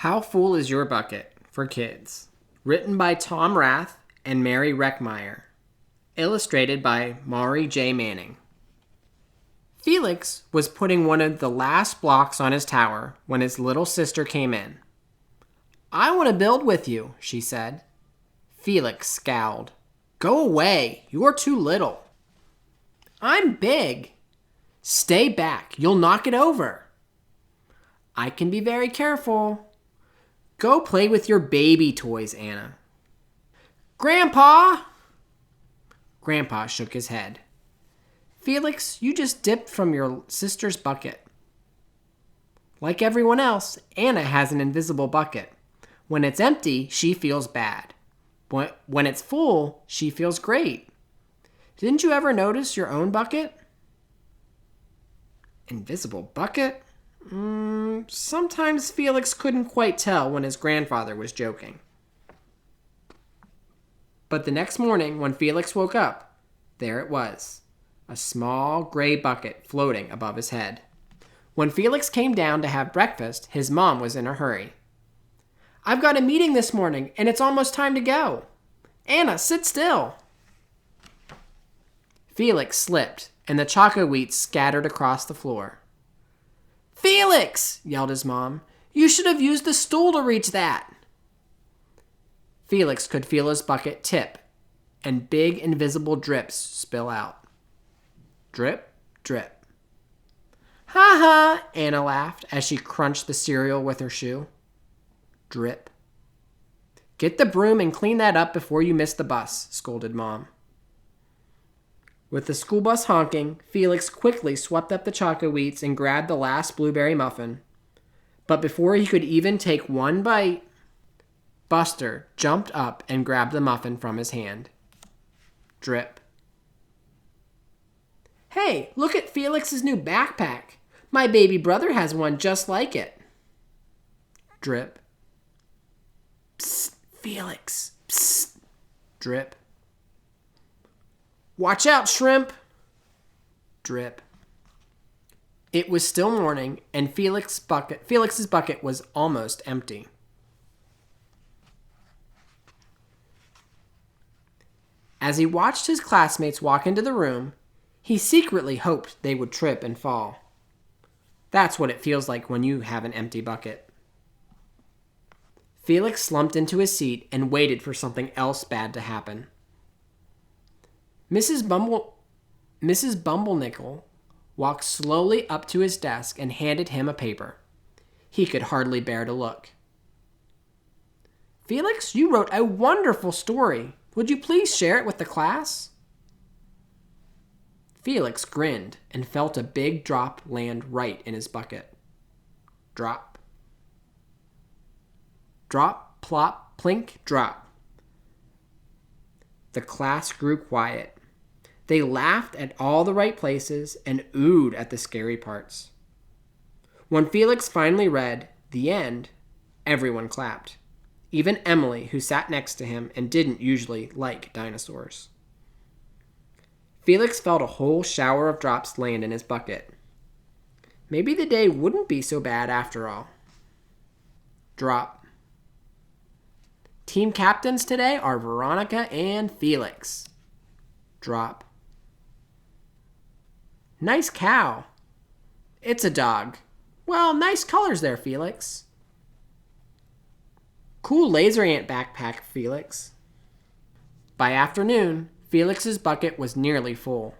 How Full is Your Bucket? For Kids. Written by Tom Rath and Mary Reckmeyer. Illustrated by Maury J. Manning. Felix was putting one of the last blocks on his tower when his little sister came in. "I want to build with you," she said. Felix scowled. "Go away. You're too little." "I'm big." "Stay back. You'll knock it over." "I can be very careful." "Go play with your baby toys, Anna." "Grandpa!" Grandpa shook his head. "Felix, you just dipped from your sister's bucket." Like everyone else, Anna has an invisible bucket. When it's empty, she feels bad. When it's full, she feels great. Didn't you ever notice your own bucket? Invisible bucket? Sometimes Felix couldn't quite tell when his grandfather was joking. But the next morning, when Felix woke up, there it was, a small gray bucket floating above his head. When Felix came down to have breakfast, his mom was in a hurry. "I've got a meeting this morning, and it's almost time to go. Anna, sit still." Felix slipped, and the choco wheats scattered across the floor. "Felix!" yelled his mom. "You should have used the stool to reach that." Felix could feel his bucket tip, and big invisible drips spill out. Drip, drip. "Ha ha!" Anna laughed as she crunched the cereal with her shoe. Drip. "Get the broom and clean that up before you miss the bus," scolded Mom. With the school bus honking, Felix quickly swept up the choco wheats and grabbed the last blueberry muffin. But before he could even take one bite, Buster jumped up and grabbed the muffin from his hand. Drip. "Hey, look at Felix's new backpack. My baby brother has one just like it." Drip. "Psst, Felix. Psst." Drip. "Watch out, shrimp." Drip. It was still morning, and Felix's bucket was almost empty. As he watched his classmates walk into the room, he secretly hoped they would trip and fall. That's what it feels like when you have an empty bucket. Felix slumped into his seat and waited for something else bad to happen. Mrs. Bumblenickel walked slowly up to his desk and handed him a paper. He could hardly bear to look. "Felix, you wrote a wonderful story. Would you please share it with the class?" Felix grinned and felt a big drop land right in his bucket. Drop. Drop, plop, plink, drop. The class grew quiet. They laughed at all the right places and oohed at the scary parts. When Felix finally read, "The End," everyone clapped. Even Emily, who sat next to him and didn't usually like dinosaurs. Felix felt a whole shower of drops land in his bucket. Maybe the day wouldn't be so bad after all. Drop. Team captains today are Veronica and Felix. Drop. Nice cow. It's a dog. Well, nice colors there, Felix. Cool laser ant backpack, Felix. By afternoon, Felix's bucket was nearly full.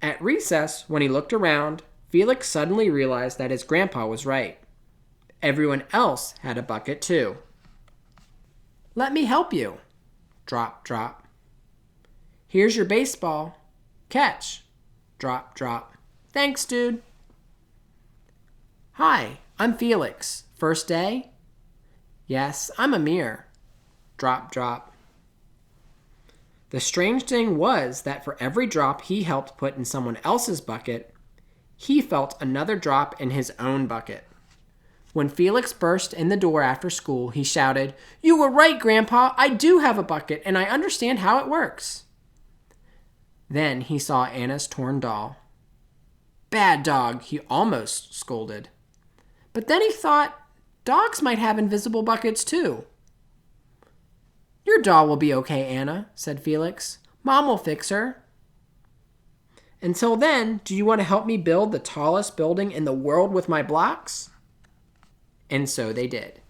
At recess, when he looked around, Felix suddenly realized that his grandpa was right. Everyone else had a bucket too. "Let me help you." Drop, drop. "Here's your baseball. Catch." Drop, drop. "Thanks, dude." "Hi, I'm Felix. First day?" "Yes, I'm Amir." Drop, drop. The strange thing was that for every drop he helped put in someone else's bucket, he felt another drop in his own bucket. When Felix burst in the door after school, he shouted, "You were right, Grandpa. I do have a bucket, and I understand how it works." Then he saw Anna's torn doll. "Bad dog," he almost scolded. But then he thought, Dogs might have invisible buckets too. Your doll will be okay, Anna, said Felix. Mom will fix her. Until then, do you want to help me build the tallest building in the world with my blocks? And so they did.